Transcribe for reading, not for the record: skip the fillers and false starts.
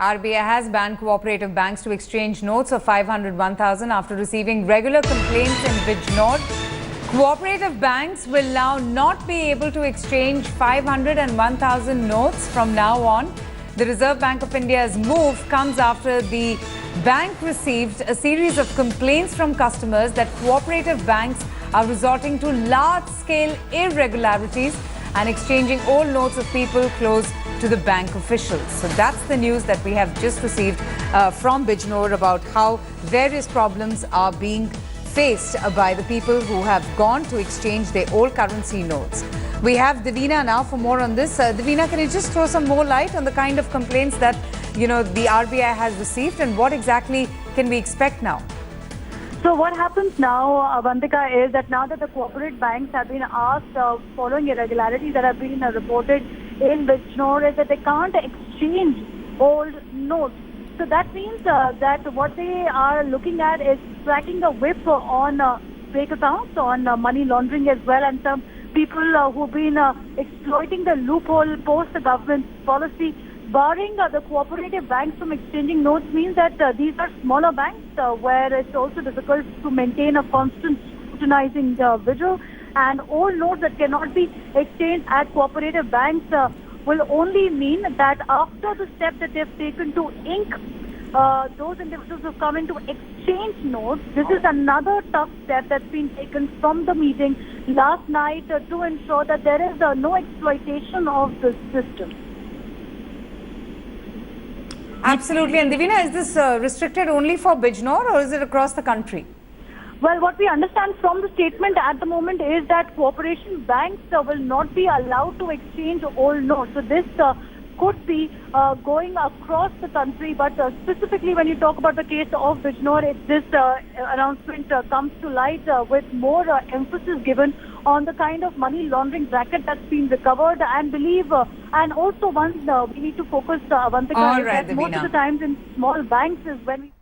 RBI has banned cooperative banks to exchange notes of 500, 1,000 after receiving regular complaints in Bijnor. Cooperative banks will now not be able to exchange 500 and 1,000 notes from now on. The Reserve Bank of India's move comes after the bank received a series of complaints from customers that cooperative banks are resorting to large-scale irregularities and exchanging old notes of people close to the bank officials. So that's the news that we have just received from Bijnor about how various problems are being faced by the people who have gone to exchange their old currency notes. We have Divina now for more on this. Divina, can you just throw some more light on the kind of complaints that, the RBI has received and what exactly can we expect now? So what happens now, Avantika, is that now that the corporate banks have been asked, following irregularities that have been reported in Bijnor, is that they can't exchange old notes. So that means that what they are looking at is cracking the whip on fake accounts, on money laundering as well, and some people who've been exploiting the loophole post the government's policy. Barring the cooperative banks from exchanging notes means that these are smaller banks where it's also difficult to maintain a constant scrutinizing vigil, and old notes that cannot be exchanged at cooperative banks will only mean that after the step that they've taken to ink those individuals who come in to exchange notes, this is another tough step that's been taken from the meeting last night to ensure that there is no exploitation of the system. Absolutely. And Divina, is this restricted only for Bijnor or is it across the country? Well, what we understand from the statement at the moment is that cooperation banks will not be allowed to exchange old notes. So this could be going across the country, but specifically when you talk about the case of Bijnor, this announcement comes to light with more emphasis given on the kind of money laundering racket that's been recovered, and and also one we need to focus, Avantika, All right, that most of the times in small banks is when we